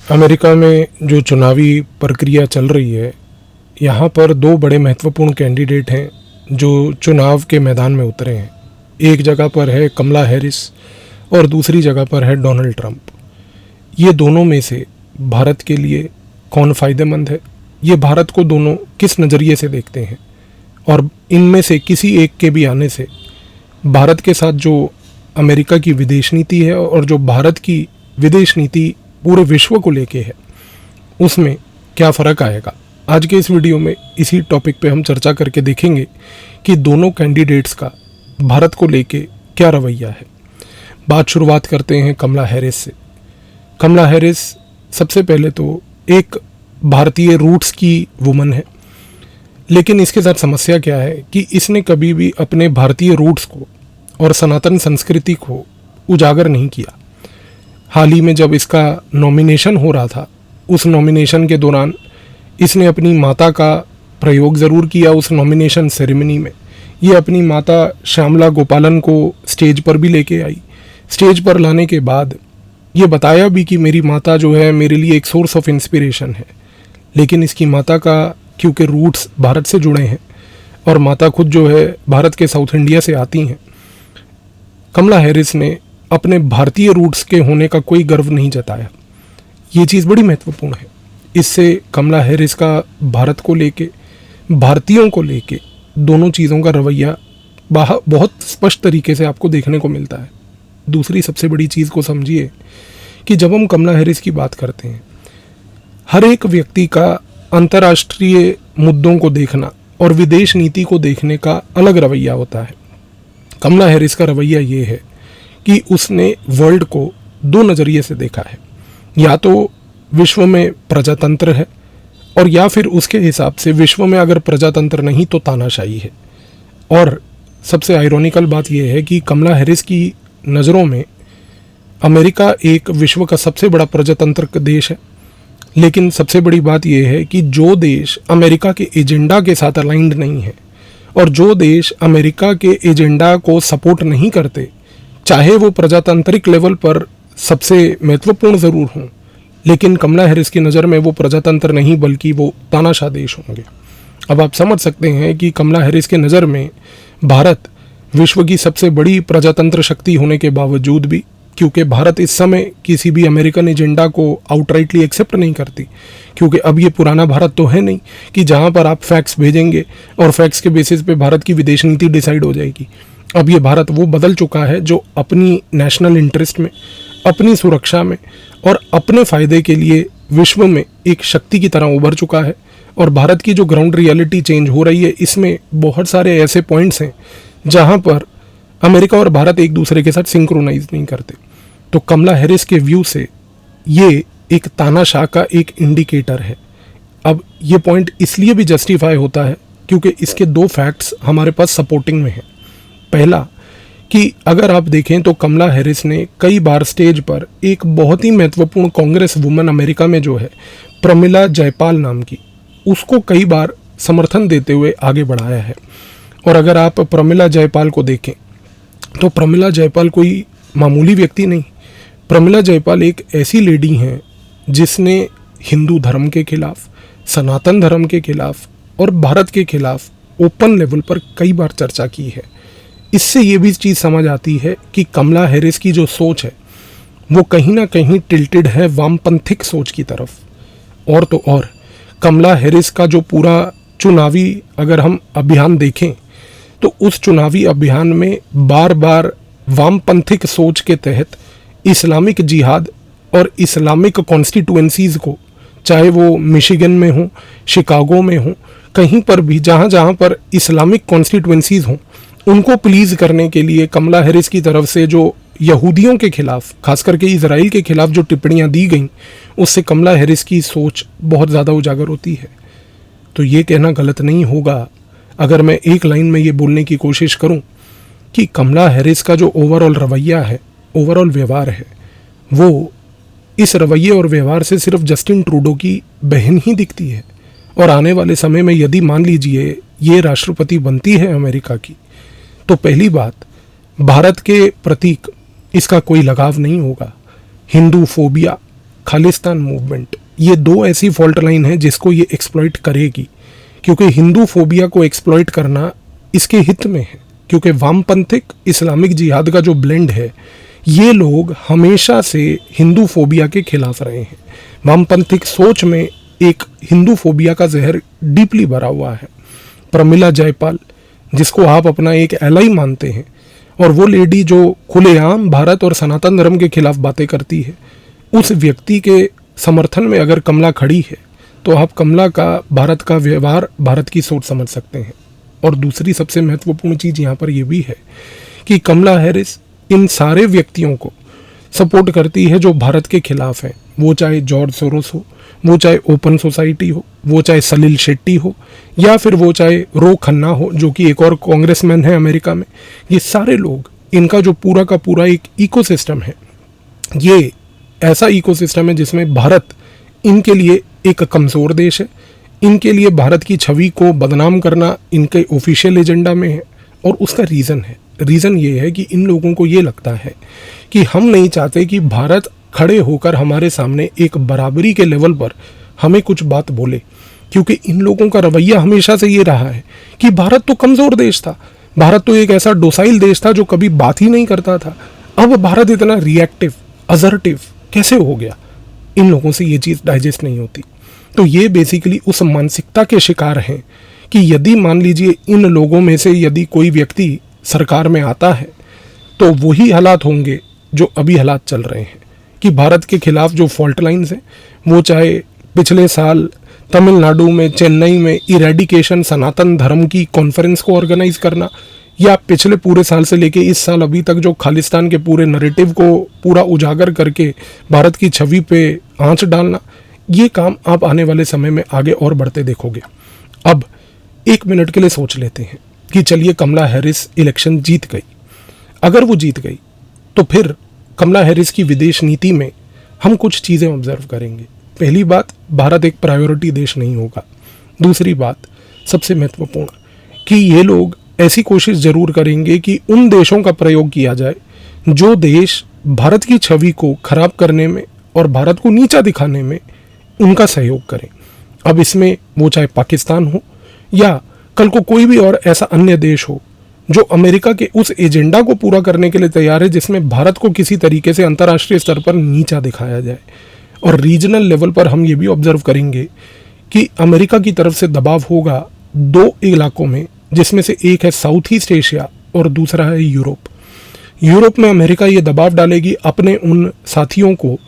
America में जो चुनावी प्रक्रिया चल रही है, यहाँ पर दो बड़े महत्वपूर्ण कैंडिडेट हैं जो चुनाव के मैदान में उतरे हैं। एक जगह पर है कमला हैरिस और दूसरी जगह पर है डोनाल्ड ट्रंप। ये दोनों में से भारत के लिए कौन फ़ायदेमंद है, ये भारत को दोनों किस नज़रिए से देखते हैं, और इनमें से किसी एक के भी आने से भारत के साथ जो अमेरिका की विदेश नीति है और जो भारत की विदेश नीति पूरे विश्व को लेके है, उसमें क्या फ़र्क आएगा। आज के इस वीडियो में इसी टॉपिक पे हम चर्चा करके देखेंगे कि दोनों कैंडिडेट्स का भारत को लेके क्या रवैया है। बात शुरुआत करते हैं कमला हैरिस से। कमला हैरिस सबसे पहले तो एक भारतीय रूट्स की वुमन है, लेकिन इसके साथ समस्या क्या है कि इसने कभी भी अपने भारतीय रूट्स को और सनातन संस्कृति को उजागर नहीं किया। हाल ही में जब इसका नॉमिनेशन हो रहा था, उस नॉमिनेशन के दौरान इसने अपनी माता का प्रयोग ज़रूर किया। उस नॉमिनेशन सेरेमनी में ये अपनी माता श्यामला गोपालन को स्टेज पर भी लेके आई। स्टेज पर लाने के बाद ये बताया भी कि मेरी माता जो है मेरे लिए एक सोर्स ऑफ इंस्पिरेशन है। लेकिन इसकी माता का क्योंकि रूट्स भारत से जुड़े हैं और माता खुद जो है भारत के साउथ इंडिया से आती हैं, कमला हैरिस ने अपने भारतीय रूट्स के होने का कोई गर्व नहीं जताया। ये चीज़ बड़ी महत्वपूर्ण है। इससे कमला हैरिस का भारत को लेके, भारतीयों को लेके दोनों चीज़ों का रवैया बहुत स्पष्ट तरीके से आपको देखने को मिलता है। दूसरी सबसे बड़ी चीज़ को समझिए कि जब हम कमला हैरिस की बात करते हैं, हर एक व्यक्ति का अंतर्राष्ट्रीय मुद्दों को देखना और विदेश नीति को देखने का अलग रवैया होता है। कमला हैरिस का रवैया ये है कि उसने वर्ल्ड को दो नज़रिए से देखा है। या तो विश्व में प्रजातंत्र है, और या फिर उसके हिसाब से विश्व में अगर प्रजातंत्र नहीं तो तानाशाही है। और सबसे आयरॉनिकल बात यह है कि कमला हैरिस की नज़रों में अमेरिका एक विश्व का सबसे बड़ा प्रजातंत्र देश है। लेकिन सबसे बड़ी बात यह है कि जो देश अमेरिका के एजेंडा के साथ अलाइंड नहीं है और जो देश अमेरिका के एजेंडा को सपोर्ट नहीं करते, चाहे वो प्रजातांत्रिक लेवल पर सबसे महत्वपूर्ण ज़रूर हों, लेकिन कमला हैरिस की नज़र में वो प्रजातंत्र नहीं बल्कि वो तानाशाह देश होंगे। अब आप समझ सकते हैं कि कमला हैरिस के नज़र में भारत विश्व की सबसे बड़ी प्रजातंत्र शक्ति होने के बावजूद भी, क्योंकि भारत इस समय किसी भी अमेरिकन एजेंडा को आउटराइटली एक्सेप्ट नहीं करती, क्योंकि अब ये पुराना भारत तो है नहीं कि जहाँ पर आप फैक्ट्स भेजेंगे और फैक्ट्स के बेसिस पे भारत की विदेश नीति डिसाइड हो जाएगी। अब ये भारत वो बदल चुका है जो अपनी नेशनल इंटरेस्ट में, अपनी सुरक्षा में और अपने फ़ायदे के लिए विश्व में एक शक्ति की तरह उभर चुका है। और भारत की जो ग्राउंड रियलिटी चेंज हो रही है, इसमें बहुत सारे ऐसे पॉइंट्स हैं जहाँ पर अमेरिका और भारत एक दूसरे के साथ सिंक्रोनाइज नहीं करते। तो कमला हैरिस के व्यू से ये एक तानाशाह का एक इंडिकेटर है। अब ये पॉइंट इसलिए भी जस्टिफाई होता है क्योंकि इसके दो फैक्ट्स हमारे पास सपोर्टिंग में हैं। पहला कि अगर आप देखें तो कमला हैरिस ने कई बार स्टेज पर एक बहुत ही महत्वपूर्ण कांग्रेस वुमन अमेरिका में जो है प्रमिला जयपाल नाम की, उसको कई बार समर्थन देते हुए आगे बढ़ाया है। और अगर आप प्रमिला जयपाल को देखें तो प्रमिला जयपाल कोई मामूली व्यक्ति नहीं। प्रमिला जयपाल एक ऐसी लेडी हैं जिसने हिंदू धर्म के खिलाफ, सनातन धर्म के खिलाफ और भारत के खिलाफ ओपन लेवल पर कई बार चर्चा की है। इससे ये भी चीज़ समझ आती है कि कमला हैरिस की जो सोच है वो कहीं ना कहीं टिल्टेड है वामपंथिक सोच की तरफ। और तो और कमला हैरिस का जो पूरा चुनावी अगर हम अभियान देखें तो उस चुनावी अभियान में बार बार वामपंथिक सोच के तहत इस्लामिक जिहाद और इस्लामिक कॉन्स्टिट्यूएंसीज़ को, चाहे वो मिशिगन में हो, शिकागो में हो, कहीं पर भी जहाँ जहाँ पर इस्लामिक कॉन्स्टिट्यूएंसीज़ हों, उनको प्लीज़ करने के लिए कमला हैरिस की तरफ से जो यहूदियों के खिलाफ, खास करके इजराइल के खिलाफ जो टिप्पणियाँ दी गईं, उससे कमला हैरिस की सोच बहुत ज़्यादा उजागर होती है। तो ये कहना गलत नहीं होगा अगर मैं एक लाइन में ये बोलने की कोशिश करूं कि कमला हैरिस का जो ओवरऑल रवैया है, ओवरऑल व्यवहार है, वो इस रवैये और व्यवहार से सिर्फ जस्टिन ट्रूडो की बहन ही दिखती है। और आने वाले समय में यदि मान लीजिए ये राष्ट्रपति बनती है अमेरिका की, तो पहली बात, भारत के प्रतीक इसका कोई लगाव नहीं होगा। हिंदू फोबिया खालिस्तान मूवमेंट, ये दो ऐसी फॉल्ट लाइन है जिसको ये एक्सप्लॉइट करेगी, क्योंकि हिंदू फोबिया को एक्सप्लॉइट करना इसके हित में है। क्योंकि वामपंथिक इस्लामिक जिहाद का जो ब्लेंड है, ये लोग हमेशा से हिंदू फोबिया के खिलाफ रहे हैं। वामपंथिक सोच में एक हिंदू फोबिया का जहर डीपली भरा हुआ है। प्रमिला जयपाल, जिसको आप अपना एक एलाई मानते हैं, और वो लेडी जो खुलेआम भारत और सनातन धर्म के खिलाफ बातें करती है, उस व्यक्ति के समर्थन में अगर कमला खड़ी है तो आप कमला का भारत का व्यवहार, भारत की सोच समझ सकते हैं। और दूसरी सबसे महत्वपूर्ण चीज़ यहाँ पर यह भी है कि कमला हैरिस इन सारे व्यक्तियों को सपोर्ट करती है जो भारत के खिलाफ हैं, वो चाहे जॉर्ज सोरोस हो, वो चाहे ओपन सोसाइटी हो, वो चाहे सलील शेट्टी हो, या फिर वो चाहे रो खन्ना हो जो कि एक और कांग्रेसमैन है अमेरिका में। ये सारे लोग, इनका जो पूरा का पूरा एक इकोसिस्टम है, ये ऐसा इकोसिस्टम है जिसमें भारत इनके लिए एक कमज़ोर देश है। इनके लिए भारत की छवि को बदनाम करना इनके ऑफिशियल एजेंडा में है। और उसका रीज़न ये है कि इन लोगों को ये लगता है कि हम नहीं चाहते कि भारत खड़े होकर हमारे सामने एक बराबरी के लेवल पर हमें कुछ बात बोले, क्योंकि इन लोगों का रवैया हमेशा से ये रहा है कि भारत तो कमज़ोर देश था, भारत तो एक ऐसा डोसाइल देश था जो कभी बात ही नहीं करता था। अब भारत इतना रिएक्टिव, असर्टिव कैसे हो गया? इन लोगों से ये चीज़ डाइजेस्ट नहीं होती। तो ये बेसिकली उस मानसिकता के शिकार हैं कि यदि मान लीजिए इन लोगों में से यदि कोई व्यक्ति सरकार में आता है तो वही हालात होंगे जो अभी हालात चल रहे हैं, कि भारत के खिलाफ जो फॉल्ट लाइन्स हैं, वो चाहे पिछले साल तमिलनाडु में, चेन्नई में इरेडिकेशन सनातन धर्म की कॉन्फ्रेंस को ऑर्गेनाइज करना, या पिछले पूरे साल से लेके इस साल अभी तक जो खालिस्तान के पूरे नैरेटिव को पूरा उजागर करके भारत की छवि पे आंच डालना, ये काम आप आने वाले समय में आगे और बढ़ते देखोगे। अब एक मिनट के लिए सोच लेते हैं कि चलिए कमला हैरिस इलेक्शन जीत गई। अगर वो जीत गई तो फिर कमला हैरिस की विदेश नीति में हम कुछ चीज़ें ऑब्जर्व करेंगे। पहली बात, भारत एक प्रायोरिटी देश नहीं होगा। दूसरी बात, सबसे महत्वपूर्ण, कि ये लोग ऐसी कोशिश ज़रूर करेंगे कि उन देशों का प्रयोग किया जाए जो देश भारत की छवि को खराब करने में और भारत को नीचा दिखाने में उनका सहयोग करें। अब इसमें वो चाहे पाकिस्तान हो या कल को कोई भी और ऐसा अन्य देश हो जो अमेरिका के उस एजेंडा को पूरा करने के लिए तैयार है जिसमें भारत को किसी तरीके से अंतर्राष्ट्रीय स्तर पर नीचा दिखाया जाए। और रीजनल लेवल पर हम ये भी ऑब्जर्व करेंगे कि अमेरिका की तरफ से दबाव होगा दो इलाकों में, जिसमें से एक है साउथ ईस्ट एशिया और दूसरा है यूरोप। यूरोप में अमेरिका ये दबाव डालेगी अपने उन साथियों को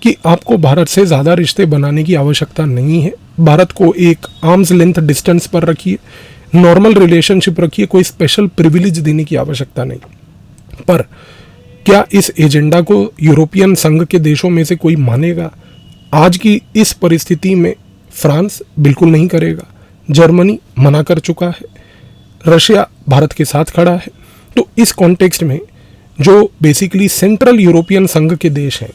कि आपको भारत से ज़्यादा रिश्ते बनाने की आवश्यकता नहीं है, भारत को एक आर्म्स लेंथ डिस्टेंस पर रखिए, नॉर्मल रिलेशनशिप रखिए, कोई स्पेशल प्रिविलेज देने की आवश्यकता नहीं। पर क्या इस एजेंडा को यूरोपियन संघ के देशों में से कोई मानेगा? आज की इस परिस्थिति में फ्रांस बिल्कुल नहीं करेगा, जर्मनी मना कर चुका है, रशिया भारत के साथ खड़ा है। तो इस कॉन्टेक्स्ट में जो बेसिकली सेंट्रल यूरोपियन संघ के देश हैं,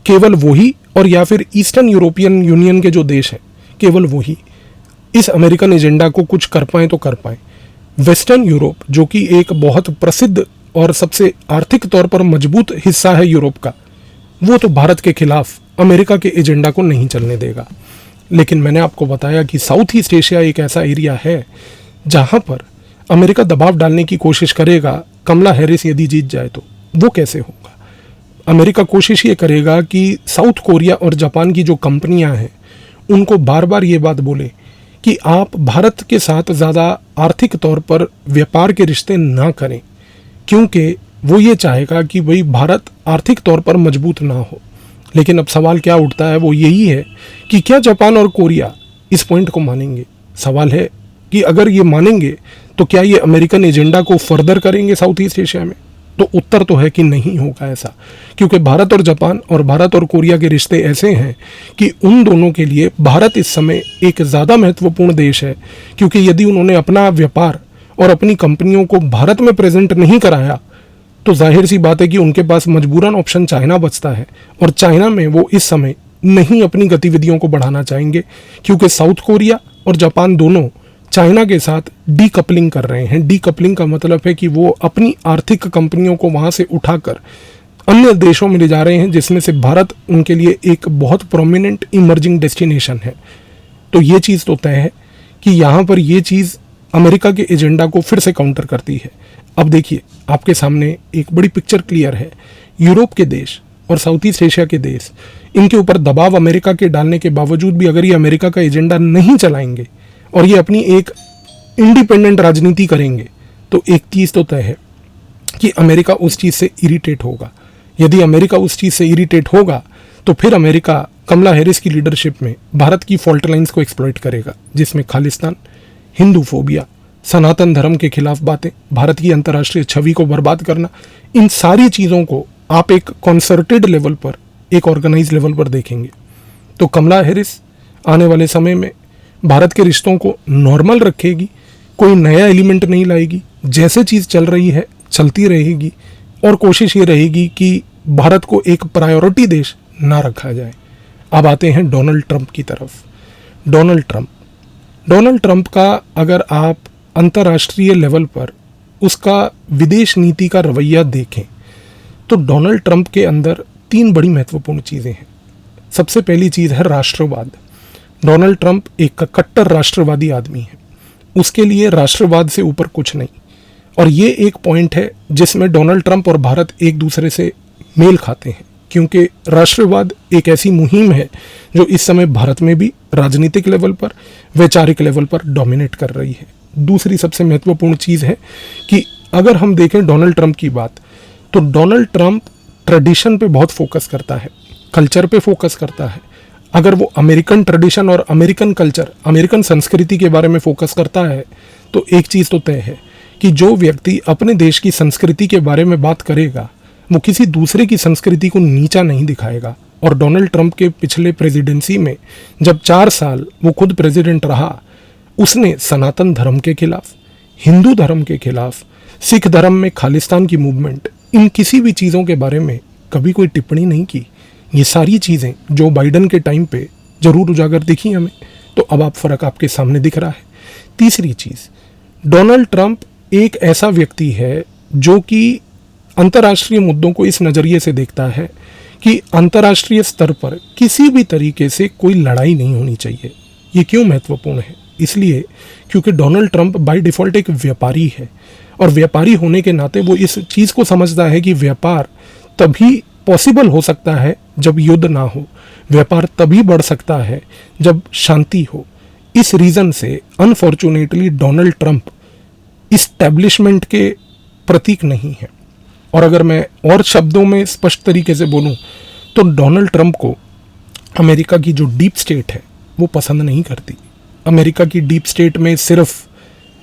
केवल वही, और या फिर ईस्टर्न यूरोपियन यूनियन के जो देश हैं, केवल वही इस अमेरिकन एजेंडा को कुछ कर पाएँ तो कर पाएँ। वेस्टर्न यूरोप, जो कि एक बहुत प्रसिद्ध और सबसे आर्थिक तौर पर मजबूत हिस्सा है यूरोप का, वो तो भारत के खिलाफ अमेरिका के एजेंडा को नहीं चलने देगा। लेकिन मैंने आपको बताया कि साउथ ईस्ट एशिया एक ऐसा एरिया है जहाँ पर अमेरिका दबाव डालने की कोशिश करेगा। कमला हैरिस यदि जीत जाए तो वो कैसे होगा? अमेरिका कोशिश ये करेगा कि साउथ कोरिया और जापान की जो कंपनियां हैं उनको बार बार ये बात बोले कि आप भारत के साथ ज़्यादा आर्थिक तौर पर व्यापार के रिश्ते ना करें, क्योंकि वो ये चाहेगा कि भाई भारत आर्थिक तौर पर मजबूत ना हो। लेकिन अब सवाल क्या उठता है, वो यही है कि क्या जापान और कोरिया इस पॉइंट को मानेंगे? सवाल है कि अगर ये मानेंगे तो क्या ये अमेरिकन एजेंडा को फर्दर करेंगे साउथ ईस्ट एशिया में? तो उत्तर तो है कि नहीं होगा ऐसा, क्योंकि भारत और जापान और भारत और कोरिया के रिश्ते ऐसे हैं कि उन दोनों के लिए भारत इस समय एक ज़्यादा महत्वपूर्ण देश है। क्योंकि यदि उन्होंने अपना व्यापार और अपनी कंपनियों को भारत में प्रेजेंट नहीं कराया तो जाहिर सी बात है कि उनके पास मजबूरन ऑप्शन चाइना बचता है, और चाइना में वो इस समय नहीं अपनी गतिविधियों को बढ़ाना चाहेंगे, क्योंकि साउथ कोरिया और जापान दोनों चाइना के साथ डीकपलिंग कर रहे हैं। डीकपलिंग का मतलब है कि वो अपनी आर्थिक कंपनियों को वहाँ से उठाकर अन्य देशों में ले जा रहे हैं, जिसमें से भारत उनके लिए एक बहुत प्रोमिनेंट इमर्जिंग डेस्टिनेशन है। तो ये चीज़ तो तय है कि यहाँ पर ये चीज़ अमेरिका के एजेंडा को फिर से काउंटर करती है। अब देखिए, आपके सामने एक बड़ी पिक्चर क्लियर है। यूरोप के देश और साउथ ईस्ट एशिया के देश, इनके ऊपर दबाव अमेरिका के डालने के बावजूद भी अगर ये अमेरिका का एजेंडा नहीं चलाएंगे और ये अपनी एक इंडिपेंडेंट राजनीति करेंगे, तो एक चीज़ तो तय है कि अमेरिका उस चीज़ से इरिटेट होगा। यदि अमेरिका उस चीज़ से इरिटेट होगा तो फिर अमेरिका कमला हैरिस की लीडरशिप में भारत की फॉल्ट लाइन्स को एक्सप्लॉइट करेगा, जिसमें खालिस्तान, हिंदू फोबिया, सनातन धर्म के खिलाफ बातें, भारत की अंतर्राष्ट्रीय छवि को बर्बाद करना, इन सारी चीज़ों को आप एक कॉन्सर्टेड लेवल पर, एक ऑर्गेनाइज लेवल पर देखेंगे तो कमला हैरिस आने वाले समय में भारत के रिश्तों को नॉर्मल रखेगी, कोई नया एलिमेंट नहीं लाएगी, जैसे चीज़ चल रही है चलती रहेगी और कोशिश ये रहेगी कि भारत को एक प्रायोरिटी देश ना रखा जाए। अब आते हैं डोनाल्ड ट्रंप की तरफ। डोनाल्ड ट्रंप का अगर आप अंतर्राष्ट्रीय लेवल पर उसका विदेश नीति का रवैया देखें तो डोनाल्ड ट्रंप के अंदर 3 बड़ी महत्वपूर्ण चीज़ें हैं। सबसे पहली चीज़ है राष्ट्रवाद। डोनाल्ड ट्रंप एक कट्टर राष्ट्रवादी आदमी है, उसके लिए राष्ट्रवाद से ऊपर कुछ नहीं। और ये एक पॉइंट है जिसमें डोनाल्ड ट्रंप और भारत एक दूसरे से मेल खाते हैं, क्योंकि राष्ट्रवाद एक ऐसी मुहिम है जो इस समय भारत में भी राजनीतिक लेवल पर, वैचारिक लेवल पर डोमिनेट कर रही है। दूसरी सबसे महत्वपूर्ण चीज़ है कि अगर हम देखें डोनाल्ड ट्रंप की बात, तो डोनाल्ड ट्रंप ट्रेडिशन पे बहुत फोकस करता है, कल्चर पे फोकस करता है। अगर वो अमेरिकन ट्रेडिशन और अमेरिकन कल्चर, अमेरिकन संस्कृति के बारे में फोकस करता है तो एक चीज़ तो तय है कि जो व्यक्ति अपने देश की संस्कृति के बारे में बात करेगा वो किसी दूसरे की संस्कृति को नीचा नहीं दिखाएगा। और डोनाल्ड ट्रंप के पिछले प्रेसिडेंसी में जब 4 साल वो खुद प्रेसिडेंट रहा, उसने सनातन धर्म के खिलाफ, हिंदू धर्म के खिलाफ, सिख धर्म में खालिस्तान की मूवमेंट, इन किसी भी चीज़ों के बारे में कभी कोई टिप्पणी नहीं की। ये सारी चीज़ें जो बाइडन के टाइम पे जरूर उजागर दिखी हमें, तो अब आप फ़र्क आपके सामने दिख रहा है। तीसरी चीज़, डोनाल्ड ट्रंप एक ऐसा व्यक्ति है जो कि अंतर्राष्ट्रीय मुद्दों को इस नज़रिए से देखता है कि अंतर्राष्ट्रीय स्तर पर किसी भी तरीके से कोई लड़ाई नहीं होनी चाहिए। ये क्यों महत्वपूर्ण है? इसलिए क्योंकि डोनाल्ड ट्रंप बाय डिफ़ॉल्ट एक व्यापारी है, और व्यापारी होने के नाते वो इस चीज़ को समझता है कि व्यापार तभी पॉसिबल हो सकता है जब युद्ध ना हो, व्यापार तभी बढ़ सकता है जब शांति हो। इस रीज़न से अनफॉर्चुनेटली डोनाल्ड ट्रंप इस्टेब्लिशमेंट के प्रतीक नहीं है। और अगर मैं और शब्दों में स्पष्ट तरीके से बोलूं तो डोनाल्ड ट्रंप को अमेरिका की जो डीप स्टेट है वो पसंद नहीं करती। अमेरिका की डीप स्टेट में सिर्फ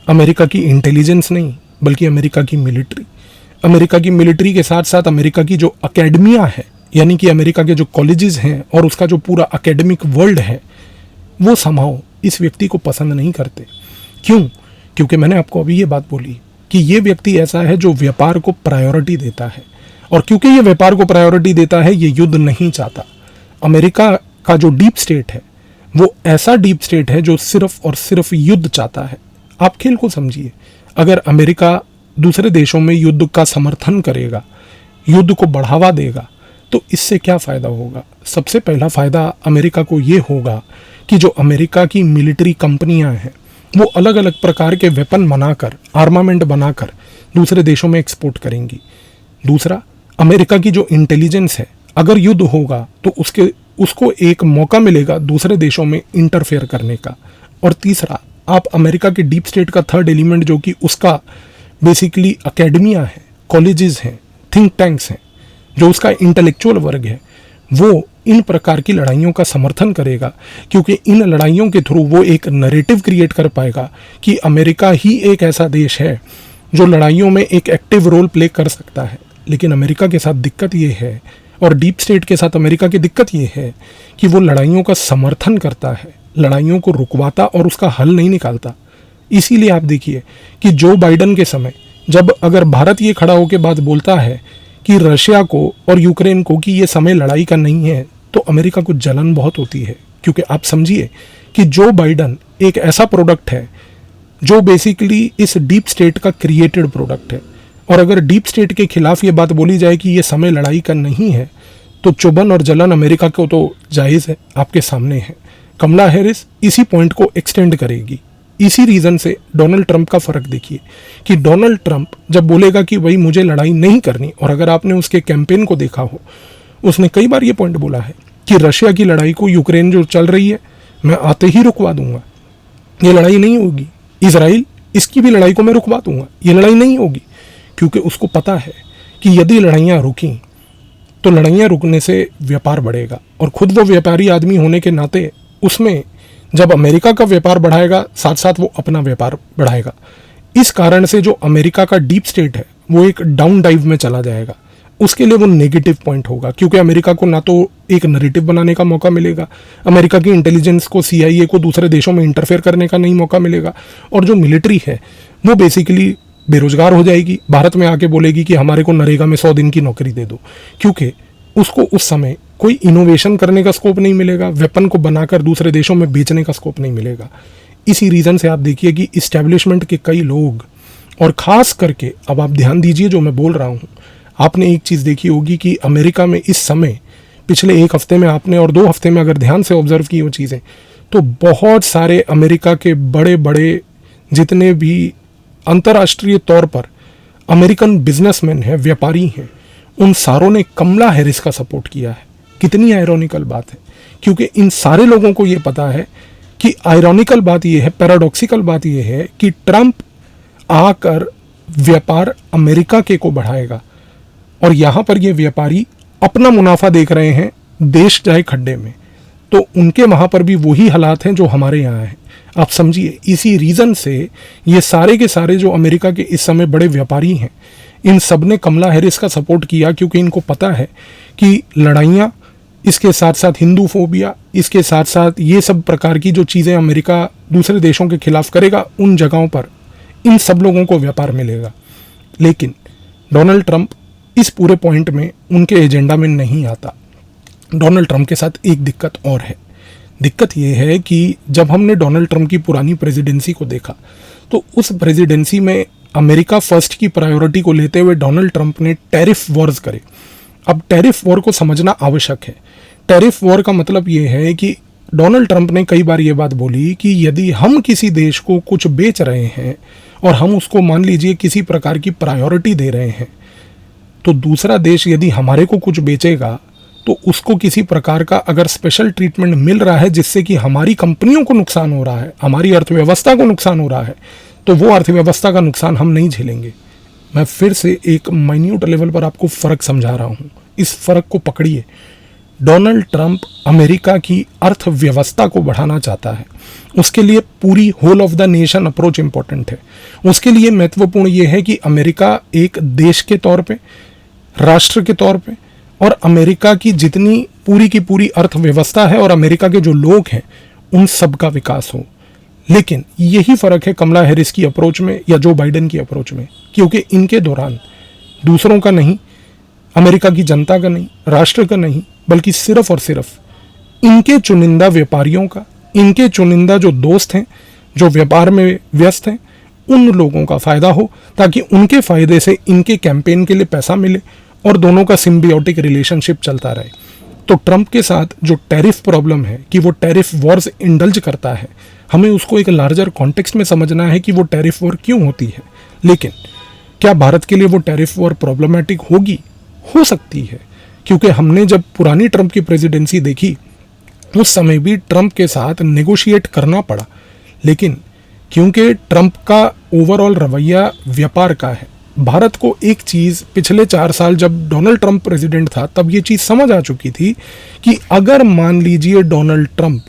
अमेरिका की इंटेलिजेंस नहीं, बल्कि अमेरिका की मिलिट्री, अमेरिका की मिलिट्री के साथ साथ अमेरिका की जो अकेडमिया है, यानी कि अमेरिका के जो कॉलेजेस हैं और उसका जो पूरा अकेडमिक वर्ल्ड है, वो समाओ इस व्यक्ति को पसंद नहीं करते। क्यों? क्योंकि मैंने आपको अभी ये बात बोली कि ये व्यक्ति ऐसा है जो व्यापार को प्रायोरिटी देता है, और क्योंकि ये व्यापार को प्रायोरिटी देता है, ये युद्ध नहीं चाहता। अमेरिका का जो डीप स्टेट है वो ऐसा डीप स्टेट है जो सिर्फ और सिर्फ युद्ध चाहता है। आप खेल को समझिए, अगर अमेरिका दूसरे देशों में युद्ध का समर्थन करेगा, युद्ध को बढ़ावा देगा, तो इससे क्या फ़ायदा होगा? सबसे पहला फ़ायदा अमेरिका को ये होगा कि जो अमेरिका की मिलिट्री कंपनियां हैं वो अलग अलग प्रकार के वेपन बनाकर, आर्मामेंट बनाकर दूसरे देशों में एक्सपोर्ट करेंगी। दूसरा, अमेरिका की जो इंटेलिजेंस है, अगर युद्ध होगा तो उसको एक मौका मिलेगा दूसरे देशों में इंटरफेयर करने का। और तीसरा, आप अमेरिका के डीप स्टेट का थर्ड एलिमेंट जो कि उसका बेसिकली अकेडमिया है, कॉलेजेस हैं, थिंक टैंक्स हैं, जो उसका इंटेलेक्चुअल वर्ग है, वो इन प्रकार की लड़ाइयों का समर्थन करेगा, क्योंकि इन लड़ाइयों के थ्रू वो एक नैरेटिव क्रिएट कर पाएगा कि अमेरिका ही एक ऐसा देश है जो लड़ाइयों में एक एक्टिव रोल प्ले कर सकता है। लेकिन अमेरिका के साथ दिक्कत ये है, और डीप स्टेट के साथ अमेरिका की दिक्कत ये है कि वो लड़ाइयों का समर्थन करता है, लड़ाइयों को रुकवाता और उसका हल नहीं निकालता। इसीलिए आप देखिए कि जो बाइडन के समय जब अगर भारत ये खड़ा होकर बात बोलता है कि रशिया को और यूक्रेन को कि ये समय लड़ाई का नहीं है, तो अमेरिका को जलन बहुत होती है। क्योंकि आप समझिए कि जो बाइडन एक ऐसा प्रोडक्ट है जो बेसिकली इस डीप स्टेट का क्रिएटेड प्रोडक्ट है, और अगर डीप स्टेट के खिलाफ ये बात बोली जाए कि ये समय लड़ाई का नहीं है, तो चुभन और जलन अमेरिका को तो जायज़ है, आपके सामने है। कमला हैरिस इसी पॉइंट को एक्सटेंड करेगी। इसी रीज़न से डोनाल्ड ट्रंप का फ़र्क देखिए कि डोनाल्ड ट्रंप जब बोलेगा कि भाई मुझे लड़ाई नहीं करनी, और अगर आपने उसके कैंपेन को देखा हो, उसने कई बार ये पॉइंट बोला है कि रशिया की लड़ाई को यूक्रेन जो चल रही है मैं आते ही रुकवा दूंगा, ये लड़ाई नहीं होगी। इजराइल, इसकी भी लड़ाई को मैं रुकवा दूंगा, ये लड़ाई नहीं होगी। क्योंकि उसको पता है कि यदि लड़ाइयाँ रुकी तो लड़ाइयाँ रुकने से व्यापार बढ़ेगा, और खुद वो व्यापारी आदमी होने के नाते उसमें जब अमेरिका का व्यापार बढ़ाएगा, साथ साथ वो अपना व्यापार बढ़ाएगा। इस कारण से जो अमेरिका का डीप स्टेट है वो एक डाउन डाइव में चला जाएगा। उसके लिए वो नेगेटिव पॉइंट होगा, क्योंकि अमेरिका को ना तो एक नैरेटिव बनाने का मौका मिलेगा, अमेरिका की इंटेलिजेंस को, CIA को दूसरे देशों में इंटरफेयर करने का नहीं मौका मिलेगा, और जो मिलिट्री है वो बेसिकली बेरोजगार हो जाएगी। भारत में आके बोलेगी कि हमारे को नरेगा में 100 दिन की नौकरी दे दो, क्योंकि उसको उस समय कोई इनोवेशन करने का स्कोप नहीं मिलेगा, वेपन को बनाकर दूसरे देशों में बेचने का स्कोप नहीं मिलेगा। इसी रीज़न से आप देखिए कि इस्टेब्लिशमेंट के कई लोग, और ख़ास करके अब आप ध्यान दीजिए जो मैं बोल रहा हूँ, आपने एक चीज़ देखी होगी कि अमेरिका में इस समय पिछले 1 हफ्ते में आपने और 2 हफ्ते में अगर ध्यान से ऑब्जर्व की वो चीज़ें, तो बहुत सारे अमेरिका के बड़े बड़े जितने भी अंतर्राष्ट्रीय तौर पर अमेरिकन बिजनेसमैन हैं, व्यापारी हैं, उन सारों ने कमला हैरिस का सपोर्ट किया है। कितनी आयरॉनिकल बात है, क्योंकि इन सारे लोगों को ये पता है कि आयरॉनिकल बात ये है, पैराडॉक्सिकल बात ये है कि ट्रंप आकर व्यापार अमेरिका के को बढ़ाएगा, और यहाँ पर ये व्यापारी अपना मुनाफा देख रहे हैं, देश जाए खड्डे में। तो उनके वहाँ पर भी वही हालात हैं जो हमारे यहाँ हैं। आप समझिए, इसी रीज़न से ये सारे के सारे जो अमेरिका के इस समय बड़े व्यापारी हैं, इन सब ने कमला हैरिस का सपोर्ट किया, क्योंकि इनको पता है कि लड़ाइयाँ, इसके साथ साथ हिंदू फोबिया, इसके साथ साथ ये सब प्रकार की जो चीज़ें अमेरिका दूसरे देशों के खिलाफ करेगा, उन जगहों पर इन सब लोगों को व्यापार मिलेगा। लेकिन डोनाल्ड ट्रंप इस पूरे पॉइंट में उनके एजेंडा में नहीं आता। डोनाल्ड ट्रंप के साथ एक दिक्कत और है। दिक्कत ये है कि जब हमने डोनाल्ड ट्रंप की पुरानी प्रेसिडेंसी को देखा, तो उस प्रेसिडेंसी में अमेरिका फर्स्ट की प्रायोरिटी को लेते हुए डोनाल्ड ट्रंप ने टैरिफ वॉर्स करे। अब टैरिफ वॉर को समझना आवश्यक है। टैरिफ वॉर का मतलब ये है कि डोनाल्ड ट्रंप ने कई बार ये बात बोली कि यदि हम किसी देश को कुछ बेच रहे हैं और हम उसको मान लीजिए किसी प्रकार की प्रायोरिटी दे रहे हैं, तो दूसरा देश यदि हमारे को कुछ बेचेगा तो उसको किसी प्रकार का अगर स्पेशल ट्रीटमेंट मिल रहा है जिससे कि हमारी कंपनियों को नुकसान हो रहा है, हमारी अर्थव्यवस्था को नुकसान हो रहा है, तो वो अर्थव्यवस्था का नुकसान हम नहीं झेलेंगे। मैं फिर से एक माइन्यूट लेवल पर आपको फ़र्क समझा रहा हूँ, इस फ़र्क को पकड़िए। डोनाल्ड ट्रंप अमेरिका की अर्थव्यवस्था को बढ़ाना चाहता है, उसके लिए पूरी whole of the nation approach important है। उसके लिए महत्वपूर्ण ये है कि अमेरिका एक देश के तौर पे, राष्ट्र के तौर पे, और अमेरिका की जितनी पूरी की पूरी अर्थव्यवस्था है और अमेरिका के जो लोग हैं उन सब का विकास हो। लेकिन यही फ़र्क है कमला हैरिस की अप्रोच में या जो बाइडेन की अप्रोच में, क्योंकि इनके दौरान दूसरों का नहीं, अमेरिका की जनता का नहीं, राष्ट्र का नहीं, बल्कि सिर्फ और सिर्फ इनके चुनिंदा व्यापारियों का, इनके चुनिंदा जो दोस्त हैं, जो व्यापार में व्यस्त हैं, उन लोगों का फ़ायदा हो, ताकि उनके फ़ायदे से इनके कैंपेन के लिए पैसा मिले और दोनों का सिम्बियोटिक रिलेशनशिप चलता रहे। तो ट्रंप के साथ जो टैरिफ प्रॉब्लम है कि वो टैरिफ वॉर्स इंडल्ज करता है, हमें उसको एक लार्जर कॉन्टेक्स्ट में समझना है कि वो टैरिफ वॉर क्यों होती है। लेकिन क्या भारत के लिए वो टैरिफ वॉर प्रॉब्लमेटिक होगी? हो सकती है, क्योंकि हमने जब पुरानी ट्रंप की प्रेसिडेंसी देखी उस समय भी ट्रंप के साथ नेगोशिएट करना पड़ा। लेकिन क्योंकि ट्रंप का ओवरऑल रवैया व्यापार का है, भारत को एक चीज़ पिछले 4 साल जब डोनाल्ड ट्रंप प्रेसिडेंट था तब ये चीज़ समझ आ चुकी थी कि अगर मान लीजिए डोनाल्ड ट्रंप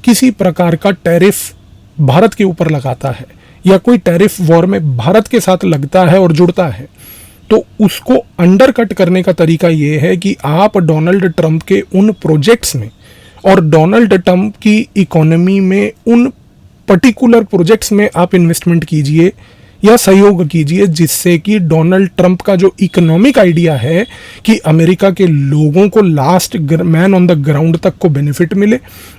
किसी प्रकार का टैरिफ भारत के ऊपर लगाता है या कोई टैरिफ वॉर में भारत के साथ लगता है और जुड़ता है, तो उसको अंडरकट करने का तरीका ये है कि आप डोनाल्ड ट्रंप के उन प्रोजेक्ट्स में और डोनाल्ड ट्रंप की इकोनॉमी में उन पर्टिकुलर प्रोजेक्ट्स में आप इन्वेस्टमेंट कीजिए या सहयोग कीजिए, जिससे कि डोनाल्ड ट्रंप का जो इकोनॉमिक आइडिया है कि अमेरिका के लोगों को last man on the ground तक को बेनिफिट मिले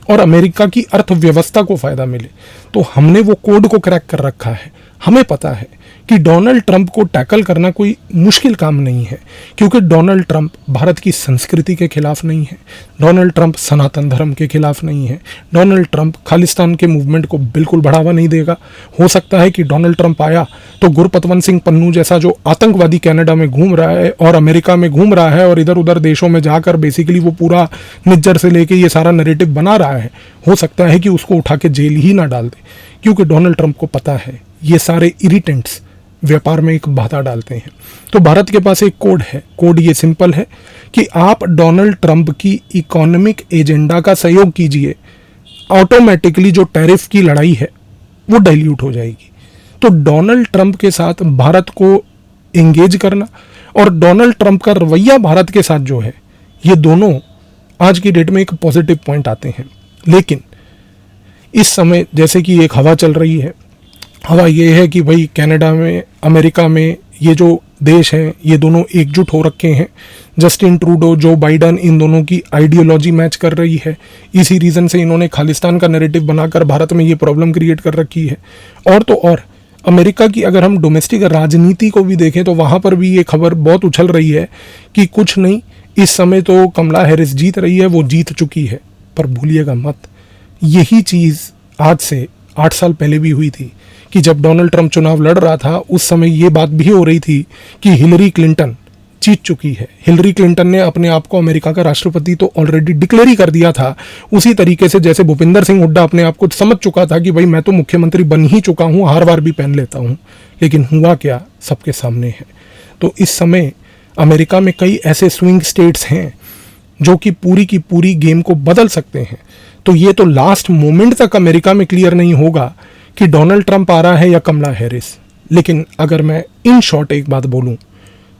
और अमेरिका की अर्थव्यवस्था को फ़ायदा मिले। तो हमने वो कोड को क्रैक कर रखा है। हमें पता है कि डोनाल्ड ट्रंप को टैकल करना कोई मुश्किल काम नहीं है, क्योंकि डोनाल्ड ट्रंप भारत की संस्कृति के खिलाफ नहीं है, डोनाल्ड ट्रंप सनातन धर्म के खिलाफ नहीं है, डोनाल्ड ट्रंप खालिस्तान के मूवमेंट को बिल्कुल बढ़ावा नहीं देगा। हो सकता है कि डोनाल्ड ट्रंप आया तो गुरपतवंत सिंह पन्नू जैसा जो आतंकवादी कनाडा में घूम रहा है और अमेरिका में घूम रहा है और इधर उधर देशों में जाकर बेसिकली वो पूरा निज्जर से लेके ये सारा नैरेटिव बना रहा है, हो सकता है कि उसको उठा के जेल ही ना डाल दे, क्योंकि डोनाल्ड ट्रंप को पता है ये सारे इरिटेंट्स व्यापार में एक बाधा डालते हैं। तो भारत के पास एक कोड है, कोड ये सिंपल है कि आप डोनाल्ड ट्रंप की इकोनॉमिक एजेंडा का सहयोग कीजिए, ऑटोमेटिकली जो टैरिफ की लड़ाई है वो डाइल्यूट हो जाएगी। तो डोनाल्ड ट्रंप के साथ भारत को एंगेज करना और डोनाल्ड ट्रंप का रवैया भारत के साथ जो है, ये दोनों आज की डेट में एक पॉजिटिव पॉइंट आते हैं। लेकिन इस समय जैसे कि एक हवा चल रही है, हवा ये है कि भाई कनाडा में, अमेरिका में ये जो देश हैं ये दोनों एकजुट हो रखे हैं। जस्टिन ट्रूडो, जो बाइडन, इन दोनों की आइडियोलॉजी मैच कर रही है। इसी रीज़न से इन्होंने खालिस्तान का नैरेटिव बनाकर भारत में ये प्रॉब्लम क्रिएट कर रखी है। और तो और अमेरिका की अगर हम डोमेस्टिक राजनीति को भी देखें तो वहाँ पर भी ये खबर बहुत उछल रही है कि कुछ नहीं, इस समय तो कमला हैरिस जीत रही है, वो जीत चुकी है। पर भूलिएगा मत, यही चीज़ आज से 8 साल पहले भी हुई थी कि जब डोनाल्ड ट्रंप चुनाव लड़ रहा था, उस समय ये बात भी हो रही थी कि हिलरी क्लिंटन जीत चुकी है। हिलरी क्लिंटन ने अपने आप को अमेरिका का राष्ट्रपति तो ऑलरेडी डिक्लेयर ही कर दिया था, उसी तरीके से जैसे भूपिंदर सिंह हुड्डा अपने आप को समझ चुका था कि भाई मैं तो मुख्यमंत्री बन ही चुका हूँ, हार बार भी पहन लेता हूँ। लेकिन हुआ क्या, सबके सामने है। तो इस समय अमेरिका में कई ऐसे स्विंग स्टेट्स हैं जो कि पूरी की पूरी गेम को बदल सकते हैं। तो ये तो लास्ट मोमेंट तक अमेरिका में क्लियर नहीं होगा कि डोनाल्ड ट्रंप आ रहा है या कमला हैरिस। लेकिन अगर मैं इन शॉर्ट एक बात बोलूं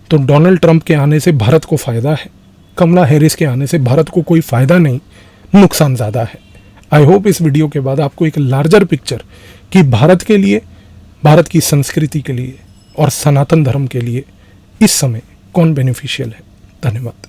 तो डोनाल्ड ट्रंप के आने से भारत को फ़ायदा है, कमला हैरिस के आने से भारत को कोई फ़ायदा नहीं, नुकसान ज़्यादा है। आई होप इस वीडियो के बाद आपको एक लार्जर पिक्चर कि भारत के लिए, भारत की संस्कृति के लिए और सनातन धर्म के लिए इस समय कौन बेनिफिशियल है। धन्यवाद।